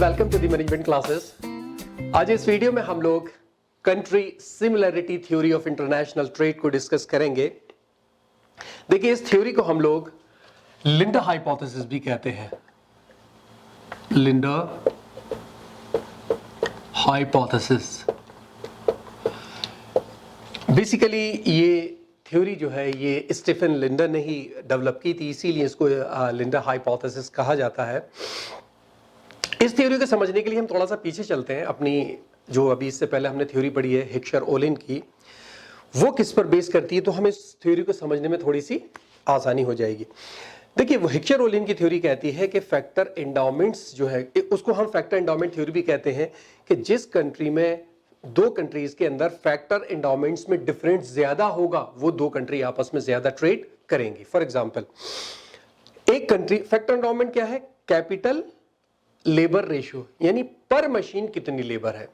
Welcome to the management classes. आज इस video में हम लोग country similarity theory of international trade को डिस्कस करेंगे। देखिए, इस थ्योरी को हम लोग लिंडा हाइपोथेसिस भी कहते हैं। लिंडा हाइपोथेसिस बेसिकली ये थ्योरी जो है ये स्टीफन लिंडा ने ही डेवलप की थी, इसीलिए इसको लिंडा हाइपोथेसिस कहा जाता है। इस थ्योरी को समझने के लिए हम थोड़ा सा पीछे चलते हैं। अपनी जो अभी इससे पहले हमने थ्योरी पढ़ी है हिक्सर-ओलिन की, वो किस पर बेस करती है, तो हमें इस थ्योरी को समझने में थोड़ी सी आसानी हो जाएगी। देखिए, वो हिक्सर-ओलिन की थ्योरी कहती है कि फैक्टर एंडाउमेंट्स जो है, उसको हम फैक्टर एंडाउमेंट थ्योरी भी कहते हैं, कि जिस कंट्री में दो कंट्रीज के अंदर फैक्टर एंडाउमेंट्स में डिफरेंस ज्यादा होगा, वो दो कंट्री आपस में ज्यादा ट्रेड करेंगी। फॉर एग्जांपल, एक कंट्री, फैक्टर एंडाउमेंट क्या है? कैपिटल लेबर रेशियो, यानी पर मशीन कितनी लेबर है।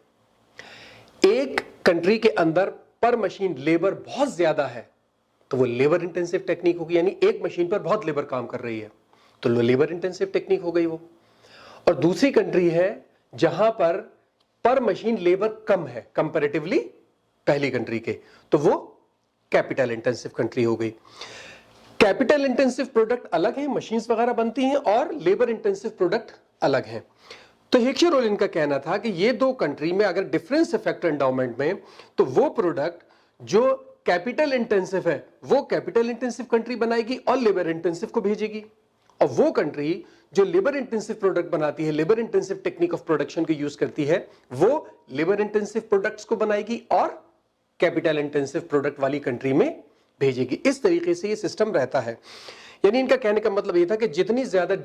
एक कंट्री के अंदर पर मशीन लेबर बहुत ज्यादा है तो वो लेबर इंटेंसिव टेक्निक होगी, यानी एक मशीन पर बहुत लेबर काम कर रही है तो लेबर इंटेंसिव टेक्निक हो गई वो। और दूसरी कंट्री है जहां पर मशीन लेबर कम है कंपैरेटिवली पहली कंट्री के, तो वो कैपिटल इंटेंसिव कंट्री हो गई। कैपिटल इंटेंसिव प्रोडक्ट अलग है, मशीन्स वगैरह बनती हैं, और लेबर इंटेंसिव प्रोडक्ट अलग है। तो हिक्सर-ओलिन का कहना था कि ये दो कंट्री में अगर डिफरेंस है फैक्टर एंडाउमेंट में, तो वो प्रोडक्ट जो कैपिटल इंटेंसिव है वो कैपिटल इंटेंसिव कंट्री बनाएगी और लेबर इंटेंसिव को भेजेगी, और वो कंट्री जो लेबर इंटेंसिव प्रोडक्ट बनाती है, labour intensive technique of production को यूज करती है, वो लेबर इंटेंसिव प्रोडक्ट्स को बनाएगी और कैपिटल इंटेंसिव प्रोडक्ट वाली कंट्री में भेजेगी। इस तरीके से ये सिस्टम रहता है। यानी इनका कहने का मतलब ये था कि जितनी ज्यादा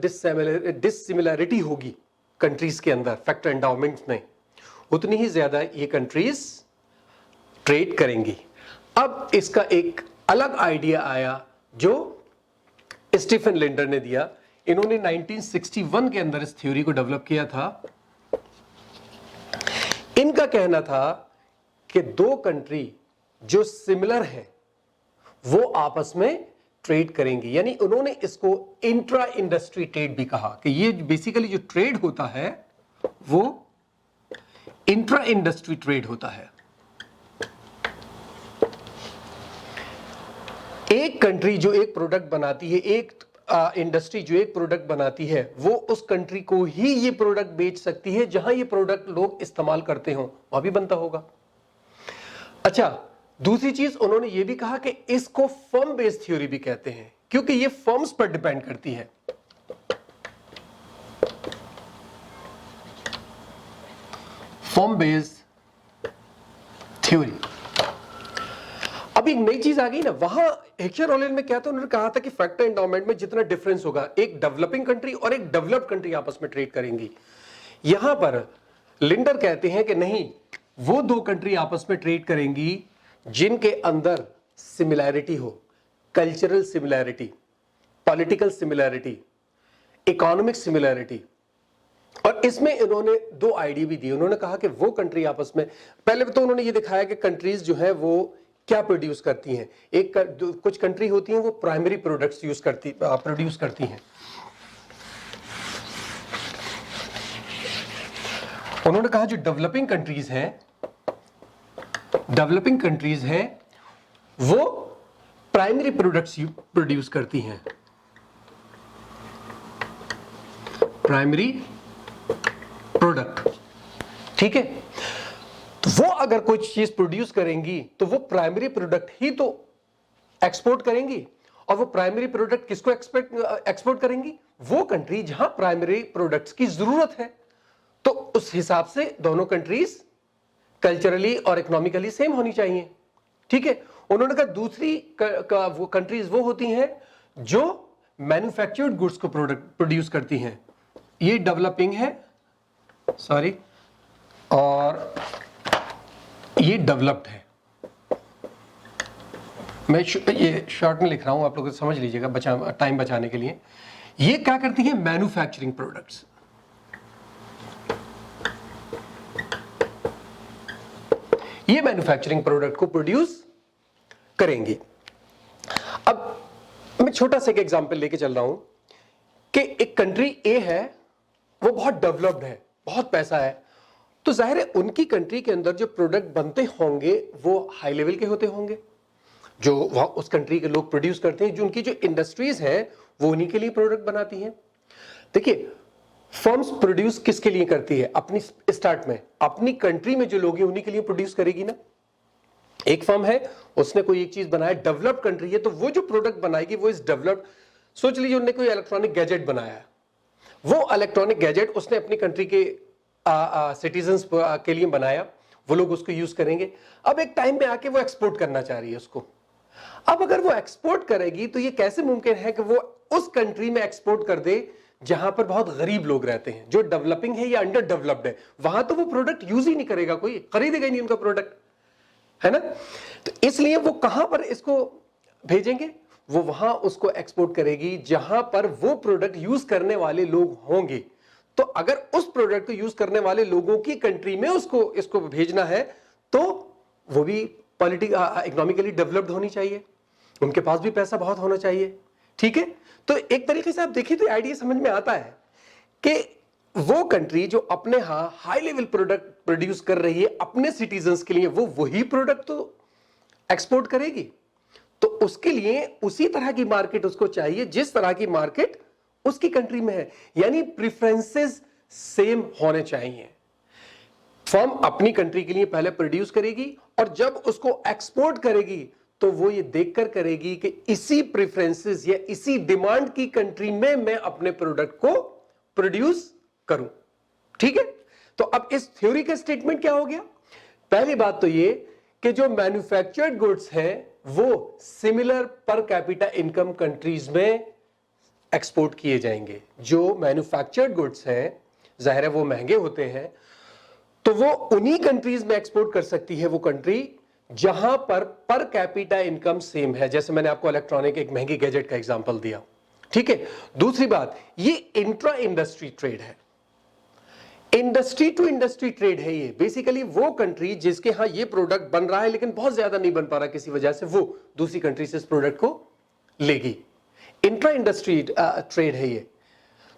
डिससिमिलरिटी होगी कंट्रीज के अंदर फैक्टर एंडाउमेंट्स में, उतनी ही ज्यादा ये कंट्रीज ट्रेड करेंगी। अब इसका एक अलग आइडिया आया जो स्टीफन लिंडर ने दिया। इन्होंने 1961 के अंदर इस थ्योरी को डेवलप किया था। इनका कहना था कि दो कंट्री जो सिमिलर है वो आपस में ट्रेड करेंगी, यानी उन्होंने इसको इंट्रा इंडस्ट्री ट्रेड भी कहा, कि ये बेसिकली जो ट्रेड होता है वो इंट्रा इंडस्ट्री ट्रेड होता है। एक कंट्री जो एक प्रोडक्ट बनाती है, एक इंडस्ट्री जो एक प्रोडक्ट बनाती है, वो उस कंट्री को ही ये प्रोडक्ट बेच सकती है जहां ये प्रोडक्ट लोग इस्तेमाल करते हो, वहां भी बनता होगा। अच्छा, दूसरी चीज उन्होंने ये भी कहा कि इसको फर्म बेस्ड थ्योरी भी कहते हैं, क्योंकि ये फर्म्स पर डिपेंड करती है। Firm based theory. अब एक नई चीज आ गई ना, वहां हिक्सर-ओलिन में क्या था, उन्होंने कहा था कि फैक्टर एंडाउमेंट में जितना डिफरेंस होगा, एक डेवलपिंग कंट्री और एक डेवलप्ड कंट्री आपस में ट्रेड करेंगी। यहां पर लिंडर कहते हैं कि नहीं, वो दो कंट्री आपस में ट्रेड करेंगी जिनके अंदर सिमिलैरिटी हो, cultural similarity, political similarity, economic similarity. और इसमें इन्होंने दो आइडिया भी दिए। उन्होंने कहा कि वो कंट्री आपस में, पहले तो उन्होंने ये दिखाया कि कंट्रीज जो है वो क्या प्रोड्यूस करती हैं। कुछ कंट्री होती हैं वो प्राइमरी प्रोडक्ट्स प्रोड्यूस करती हैं। उन्होंने कहा जो डेवलपिंग कंट्रीज हैं वो प्राइमरी प्रोडक्ट्स प्रोड्यूस करती हैं, प्राइमरी प्रोडक्ट, ठीक है। तो वो अगर कोई चीज प्रोड्यूस करेंगी तो वो प्राइमरी प्रोडक्ट ही तो एक्सपोर्ट करेंगी, और वो प्राइमरी प्रोडक्ट किसको एक्सपोर्ट करेंगी? वो कंट्री जहां प्राइमरी प्रोडक्ट्स की जरूरत है। तो उस हिसाब से दोनों कंट्रीज कल्चरली और इकोनॉमिकली सेम होनी चाहिए, ठीक है। उन्होंने कहा दूसरी वो कंट्रीज वो होती हैं जो मैन्युफैक्चर्ड गुड्स को प्रोड्यूस करती हैं, ये डेवलपिंग है, सॉरी, और ये डेवलप्ड है। मैं ये शॉर्ट में लिख रहा हूं, आप लोग समझ लीजिएगा टाइम बचाने के लिए। ये क्या करती है? Manufacturing products. ये मैन्युफैक्चरिंग प्रोडक्ट को प्रोड्यूस करेंगी। अब मैं छोटा सा एक एग्जांपल लेके चल रहा हूं कि एक कंट्री ए है, वो बहुत डेवलप्ड है, बहुत पैसा है, तो जाहिर है उनकी कंट्री के अंदर जो प्रोडक्ट बनते होंगे वो हाई लेवल के होते होंगे, जो वहां उस कंट्री के लोग प्रोड्यूस करते हैं, जो उनकी जो इंडस्ट्रीज हैं वो उन्हीं के लिए प्रोडक्ट बनाती हैं। देखिए, फर्म्स प्रोड्यूस किसके लिए करती है? अपनी स्टार्ट में अपनी कंट्री में जो लोग हैं उन्हीं के लिए प्रोड्यूस करेगी ना। एक फर्म है, उसने कोई एक चीज बनाया, डेवलप्ड कंट्री है, तो वो जो प्रोडक्ट बनाएगी वो इस डेवलप्ड, सोच लीजिए उन्होंने कोई इलेक्ट्रॉनिक गैजेट बनाया है, वो इलेक्ट्रॉनिक गैजेट उसने अपनी कंट्री के सिटीजन्स के लिए बनाया, वो लोग उसको यूज करेंगे। अब एक टाइम में आके वो एक्सपोर्ट करना चाह रही है उसको। अब अगर वो एक्सपोर्ट करेगी तो ये कैसे मुमकिन है कि वो उस कंट्री में एक्सपोर्ट कर दे जहां पर बहुत गरीब लोग रहते हैं, जो डेवलपिंग है या अंडर डेवलप्ड है? वहां तो वो प्रोडक्ट यूज ही नहीं करेगा, कोई खरीदेगा ही नहीं उनका प्रोडक्ट, है ना। तो इसलिए वो कहां पर इसको भेजेंगे? वो वहां उसको एक्सपोर्ट करेगी जहां पर वो प्रोडक्ट यूज करने वाले लोग होंगे। तो अगर उस प्रोडक्ट को यूज करने वाले लोगों की कंट्री में उसको इसको भेजना है तो वो भी इकोनॉमिकली डेवलप्ड होनी चाहिए, उनके पास भी पैसा बहुत होना चाहिए, ठीक है। तो एक तरीके से आप देखिए तो आइडिया समझ में आता है कि वो कंट्री जो अपने यहां हाई लेवल प्रोडक्ट प्रोड्यूस कर रही है अपने सिटीजन्स के लिए, वो वही प्रोडक्ट तो एक्सपोर्ट करेगी। तो उसके लिए उसी तरह की मार्केट उसको चाहिए जिस तरह की मार्केट उसकी कंट्री में है, यानी प्रेफरेंसेस सेम होने चाहिए। फर्म अपनी कंट्री के लिए पहले प्रोड्यूस करेगी और जब उसको एक्सपोर्ट करेगी तो वो ये देखकर करेगी कि इसी प्रेफरेंसेस या इसी डिमांड की कंट्री में मैं अपने प्रोडक्ट को प्रोड्यूस करूं, ठीक है। तो अब इस थ्योरी का स्टेटमेंट क्या हो गया? पहली बात तो ये कि जो मैन्युफैक्चर्ड गुड्स हैं वो similar per capita income countries में एक्सपोर्ट किए जाएंगे। जो मैन्युफैक्चर्ड गुड्स हैं जाहिर है वो महंगे होते हैं, तो वो उन्हीं कंट्रीज में एक्सपोर्ट कर सकती है वो कंट्री जहां पर कैपिटा इनकम सेम है। जैसे मैंने आपको इलेक्ट्रॉनिक एक महंगी गैजेट का एग्जांपल दिया, ठीक है। दूसरी बात, ये इंट्रा इंडस्ट्री ट्रेड है, इंडस्ट्री टू इंडस्ट्री ट्रेड है। ये बेसिकली वो कंट्री जिसके यहां ये प्रोडक्ट बन रहा है लेकिन बहुत ज्यादा नहीं बन पा रहा किसी वजह से, वो दूसरी कंट्री से इस प्रोडक्ट को लेगी। इंट्रा इंडस्ट्री ट्रेड है ये।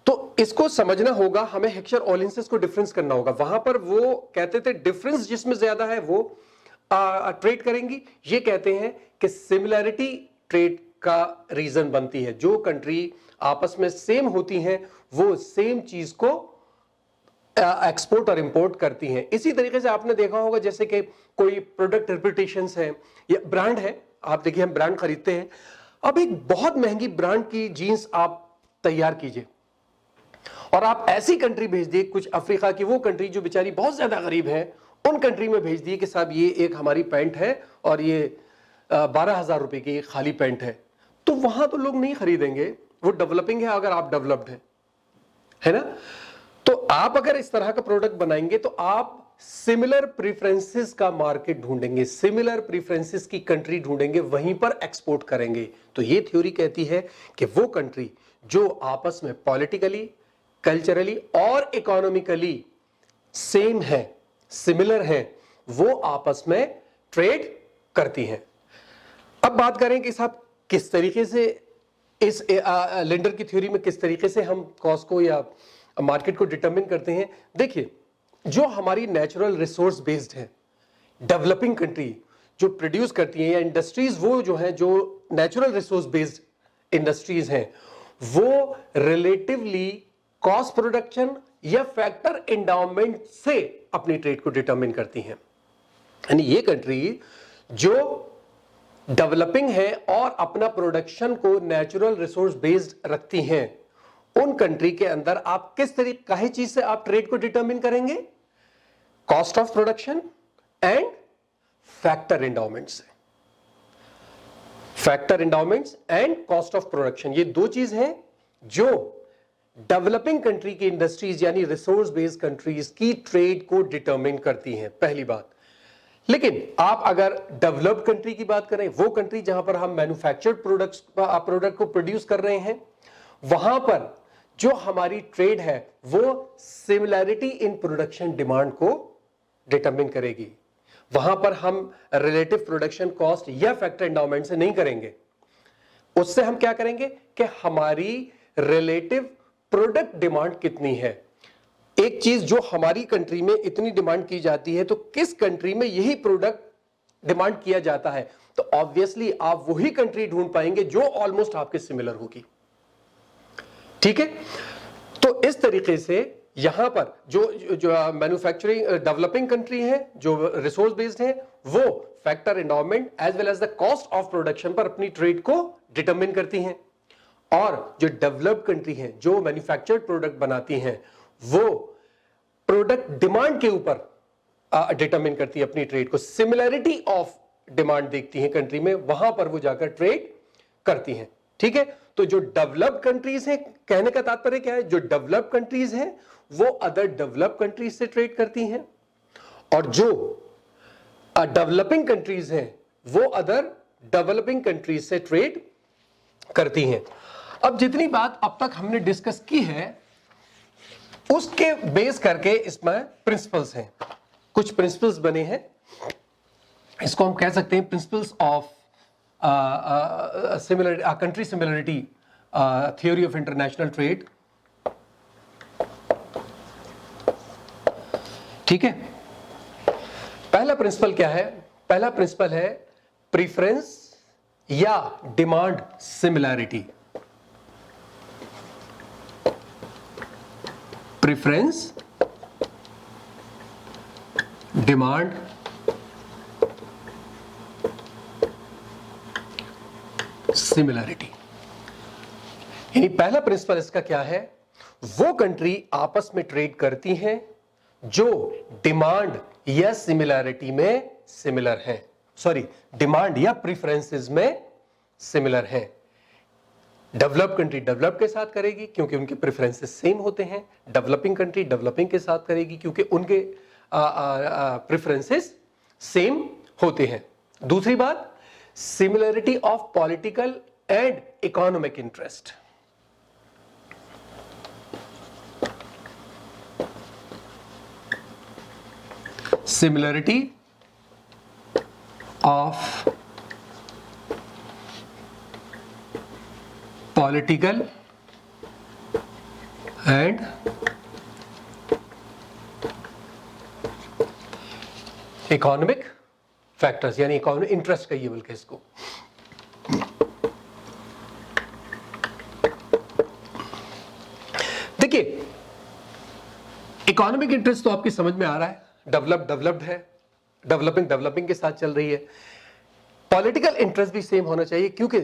तो इसको समझना होगा हमें, हेक्सचर ऑलिंसेस को डिफरेंस करना होगा। वहां पर वो कहते थे डिफरेंस जिसमें ज्यादा है वो ट्रेड करेंगी, ये कहते हैं कि सिमिलैरिटी ट्रेड का रीजन बनती है। जो कंट्री आपस में सेम होती हैं वो सेम चीज को एक्सपोर्ट और इंपोर्ट करती हैं। इसी तरीके से आपने देखा होगा जैसे कि कोई प्रोडक्ट रेपुटेशंस है या ब्रांड है, आप देखिए हम ब्रांड खरीदते हैं। अब एक बहुत महंगी ब्रांड की जीन्स आप तैयार कीजिए और आप ऐसी कंट्री भेज दिए, कुछ अफ्रीका की वो कंट्री जो बेचारी बहुत ज्यादा गरीब है, उन कंट्री में भेज दिए कि साहब ये एक हमारी पैंट है और ये 12,000 रुपए की खाली पैंट है, तो वहां तो लोग नहीं खरीदेंगे। वो डेवलपिंग है अगर आप डेवलप्ड है ना। तो आप अगर इस तरह का प्रोडक्ट बनाएंगे तो आप सिमिलर प्रेफरेंसेस का मार्केट ढूंढेंगे, सिमिलर प्रेफरेंसेस की कंट्री ढूंढेंगे, वहीं पर एक्सपोर्ट करेंगे। तो ये थ्योरी कहती है कि वो कंट्री जो आपस में पॉलिटिकली, कल्चरली और इकोनॉमिकली सेम है, सिमिलर है, वो आपस में ट्रेड करती हैं। अब बात करें कि साहब किस तरीके से इस लिंडर की थ्योरी में किस तरीके से हम कॉस्ट को या मार्केट को डिटरमिन करते हैं। देखिए, जो हमारी नेचुरल रिसोर्स बेस्ड है, डेवलपिंग कंट्री जो प्रोड्यूस करती हैं या इंडस्ट्रीज, वो जो है जो नेचुरल रिसोर्स बेस्ड इंडस्ट्रीज हैं, वो रिलेटिवली कॉस्ट प्रोडक्शन या फैक्टर एंडाउमेंट से अपनी ट्रेड को डिटरमिन करती हैं। यानी ये कंट्री जो डेवलपिंग है और अपना प्रोडक्शन को नेचुरल रिसोर्स बेस्ड रखती हैं, उन कंट्री के अंदर आप किस तरीके का चीज से आप ट्रेड को डिटरमिन करेंगे? Cost of production and factor endowment से। Factor endowments and cost of production, ये दो चीज हैं जो डेवलपिंग कंट्री की इंडस्ट्रीज यानी रिसोर्स बेस्ड कंट्रीज की ट्रेड को डिटरमिन करती हैं, पहली बात। लेकिन आप अगर डेवलप्ड कंट्री की बात करें, वो कंट्री जहां पर हम मैन्युफैक्चर्ड प्रोडक्ट को प्रोड्यूस कर रहे हैं, वहां पर जो हमारी ट्रेड है वो सिमिलैरिटी इन प्रोडक्शन डिमांड को डिटरमिन करेगी। वहां पर हम रिलेटिव प्रोडक्शन कॉस्ट या फैक्टर एंडाउमेंट से नहीं करेंगे। उससे हम क्या करेंगे कि हमारी रिलेटिव प्रोडक्ट डिमांड कितनी है, एक चीज जो हमारी कंट्री में इतनी डिमांड की जाती है, तो किस कंट्री में यही प्रोडक्ट डिमांड किया जाता है, तो ऑब्वियसली आप वही कंट्री ढूंढ पाएंगे जो ऑलमोस्ट आपके सिमिलर होगी। ठीक है, तो इस तरीके से यहां पर जो मैन्युफैक्चरिंग डेवलपिंग कंट्री है, जो रिसोर्स बेस्ड है, वो factor endowment as well as the cost of production पर अपनी ट्रेड को डिटरमिन करती हैं, और जो डेवलप्ड कंट्री है, जो मैन्युफैक्चर्ड प्रोडक्ट बनाती हैं, वो प्रोडक्ट डिमांड के ऊपर डिटरमिन करती है अपनी ट्रेड को। सिमिलैरिटी ऑफ डिमांड देखती हैं कंट्री में, वहां पर वो जाकर ट्रेड करती हैं। ठीक है, तो जो डेवलप्ड कंट्रीज हैं, कहने का तात्पर्य क्या है, जो डेवलप्ड कंट्रीज हैं वो अदर डेवलप्ड कंट्रीज से ट्रेड करती हैं, और जो डेवलपिंग कंट्रीज हैं वो अदर डेवलपिंग कंट्रीज से ट्रेड करती हैं। अब जितनी बात अब तक हमने डिस्कस की है उसके बेस करके इसमें प्रिंसिपल्स हैं, कुछ प्रिंसिपल्स बने हैं, इसको हम कह सकते हैं principles of country similarity theory of international trade. ठीक है, पहला प्रिंसिपल क्या है, पहला प्रिंसिपल है प्रीफरेंस या demand similarity. Preference, demand similarity, यानी पहला प्रिंसिपल इसका क्या है, वो कंट्री आपस में ट्रेड करती हैं जो डिमांड या सिमिलैरिटी में सिमिलर हैं, सॉरी डिमांड या प्रेफरेंसेस में सिमिलर हैं। डेवलप कंट्री डेवलप के साथ करेगी क्योंकि उनके प्रेफरेंसेस सेम होते हैं, डेवलपिंग कंट्री डेवलपिंग के साथ करेगी क्योंकि उनके प्रेफरेंसेस सेम होते हैं। दूसरी बात, similarity of political and economic interest. Similarity of political and economic factors, यानी इकोनॉमिक इंटरेस्ट कहिए बल्कि इसको। देखिए, इकोनॉमिक इंटरेस्ट तो आपकी समझ में आ रहा है, डेवलप्ड है, डेवलपिंग के साथ चल रही है। पॉलिटिकल इंटरेस्ट भी सेम होना चाहिए क्योंकि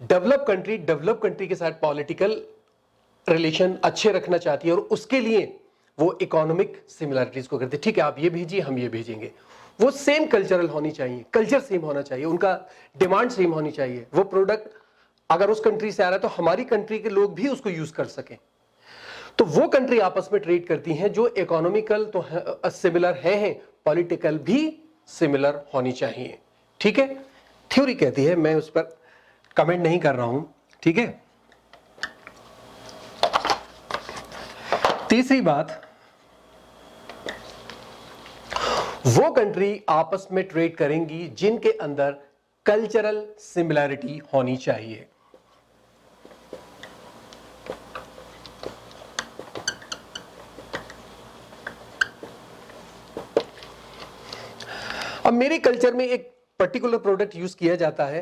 डेवलप कंट्री के साथ पॉलिटिकल रिलेशन अच्छे रखना चाहती है और उसके लिए वो इकोनॉमिक सिमिलरिटीज को करते हैं। ठीक है, आप ये भेजिए, हम ये भेजेंगे, वो सेम कल्चरल होनी चाहिए, कल्चर सेम होना चाहिए, उनका डिमांड सेम होनी चाहिए। वो प्रोडक्ट अगर उस कंट्री से आ रहा है तो हमारी कंट्री के लोग भी उसको यूज कर सकें। तो वो कंट्री आपस में ट्रेड करती हैं जो इकोनॉमिकल तो सिमिलर हैं, पॉलिटिकल भी सिमिलर होनी चाहिए। ठीक है, थ्योरी कहती है, मैं उस पर कमेंट नहीं कर रहा हूं। ठीक है, तीसरी बात, वो कंट्री आपस में ट्रेड करेंगी जिनके अंदर कल्चरल सिमिलरिटी होनी चाहिए। अब मेरे कल्चर में एक पर्टिकुलर प्रोडक्ट यूज किया जाता है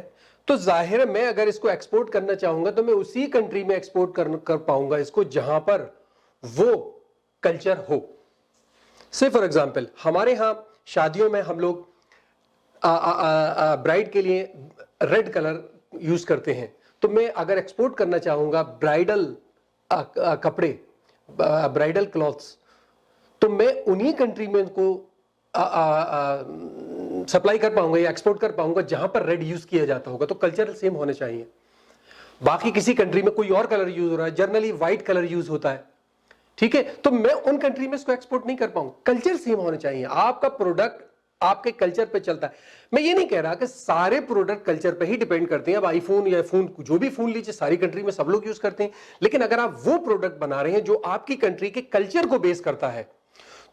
तो जाहिर है मैं अगर इसको एक्सपोर्ट करना चाहूंगा तो मैं उसी कंट्री में एक्सपोर्ट कर पाऊंगा इसको जहां पर वो कल्चर हो। से फॉर एग्जांपल हमारे यहां शादियों में हम लोग ब्राइड के लिए रेड कलर यूज करते हैं, तो मैं अगर एक्सपोर्ट करना चाहूंगा ब्राइडल कपड़े, ब्राइडल क्लॉथ्स, तो मैं उन्हीं कंट्री में उनको सप्लाई कर पाऊंगा या एक्सपोर्ट कर पाऊंगा जहां पर रेड यूज किया जाता होगा। तो कल्चर सेम होने चाहिए। बाकी किसी कंट्री में कोई और कलर यूज हो रहा है, जनरली व्हाइट कलर यूज होता है, ठीक है, तो मैं उन कंट्री में इसको एक्सपोर्ट नहीं कर पाऊंगा। कल्चर सेम होने चाहिए। आपका प्रोडक्ट आपके कल्चर पे चलता है। मैं ये नहीं कह रहा कि सारे प्रोडक्ट कल्चर पे ही डिपेंड करते हैं। अब आईफोन या फोन, जो भी फोन लीजिए, सारी कंट्री में सब लोग यूज करते हैं, लेकिन अगर आप वो प्रोडक्ट बना रहे हैं जो आपकी कंट्री के कल्चर को बेस करता है,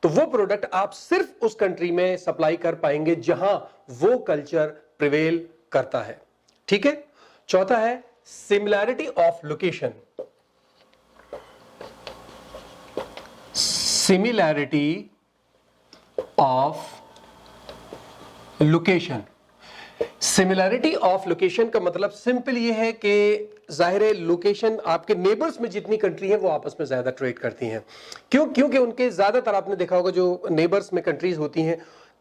तो वो प्रोडक्ट आप सिर्फ उस कंट्री में सप्लाई कर पाएंगे जहां वो कल्चर प्रिवेल करता है। ठीक है, चौथा है similarity of location. Similarity of location. Similarity of location का मतलब सिंपल ये है कि जाहिर है लोकेशन आपके नेबर्स में जितनी कंट्री है वो आपस में ज्यादा ट्रेड करती हैं। क्योंकि उनके ज्यादातर आपने देखा होगा जो नेबर्स में कंट्रीज होती हैं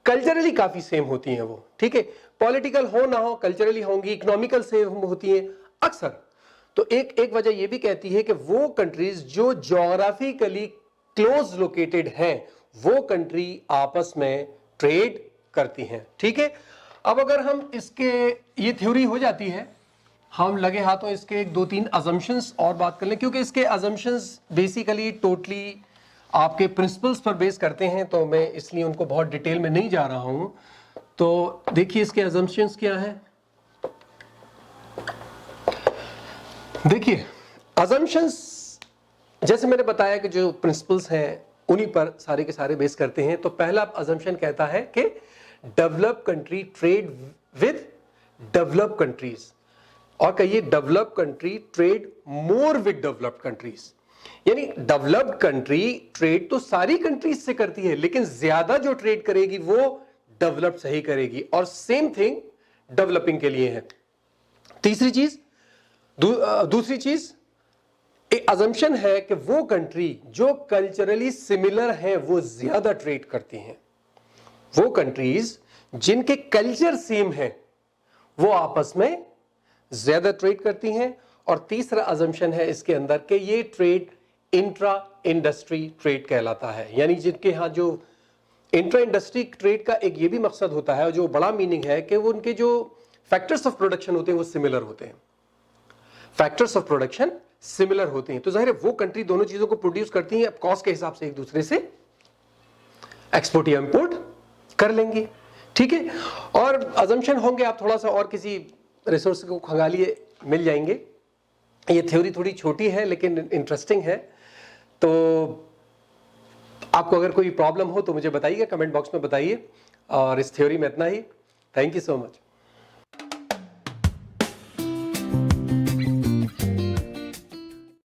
कल्चरली काफी सेम होती हैं वो, ठीक है, पॉलिटिकल हो ना हो कल्चरली होंगी, इकोनॉमिकल सेम होती हैं अक्सर। तो एक वजह ये भी कहती है कि वो कंट्रीज जो ज्योग्राफिकली क्लोज लोकेटेड हैं वो कंट्री आपस में ट्रेड करती हैं, ठीक है। अब अगर हम इसके ये थ्योरी हो जाती है, हम लगे हाथों इसके एक दो तीन अजम्पशंस और बात कर लें, क्योंकि इसके अजम्पशंस बेसिकली टोटली आपके प्रिंसिपल्स पर बेस करते हैं, तो मैं इसलिए उनको बहुत डिटेल में नहीं जा रहा हूं। तो देखिए इसके अजम्पशंस क्या हैं। देखिए अजम्पशंस जैसे मैंने बताया कि जो प्रिंसिपल्स हैं उन्हीं पर सारे के सारे बेस करते हैं। तो पहला अजम्पशन कहता है कि develop country trade with develop countries, और कहिए develop country trade more with developed countries. यानी डेवलप्ड कंट्री ट्रेड तो सारी कंट्रीज से करती है, लेकिन ज्यादा जो ट्रेड करेगी वो डेवलप्ड से ही करेगी, और सेम थिंग डेवलपिंग के लिए है। तीसरी चीज दूसरी चीज एक अजम्पशन है कि वो कंट्री जो कल्चरली सिमिलर है वो ज्यादा ट्रेड करती हैं। वो कंट्रीज जिनके कल्चर सेम है वो आपस में ज्यादा ट्रेड करती हैं। और तीसरा अजम्पशन है इसके अंदर कि ये ट्रेड इंट्रा इंडस्ट्री ट्रेड कहलाता है। यानी जिनके यहां जो इंट्रा इंडस्ट्री ट्रेड का एक ये भी मकसद होता है, जो बड़ा मीनिंग है कि वो उनके जो फैक्टर्स ऑफ प्रोडक्शन होते हैं वो सिमिलर होते हैं, फैक्टर्स ऑफ प्रोडक्शन सिमिलर होते हैं। तो जाहिर है वो कंट्री दोनों चीजों को प्रोड्यूस करती हैं, अब कॉस्ट के हिसाब से एक दूसरे से एक्सपोर्ट या इंपोर्ट कर लेंगे, ठीक है। और अजम्पशन होंगे, आप थोड़ा सा और किसी रिसोर्स को खंगालिए, मिल जाएंगे। ये थ्योरी थोड़ी छोटी है लेकिन इंटरेस्टिंग है। तो आपको अगर कोई प्रॉब्लम हो तो मुझे बताइए, कमेंट बॉक्स में बताइए। और इस थ्योरी में इतना ही। Thank you so much.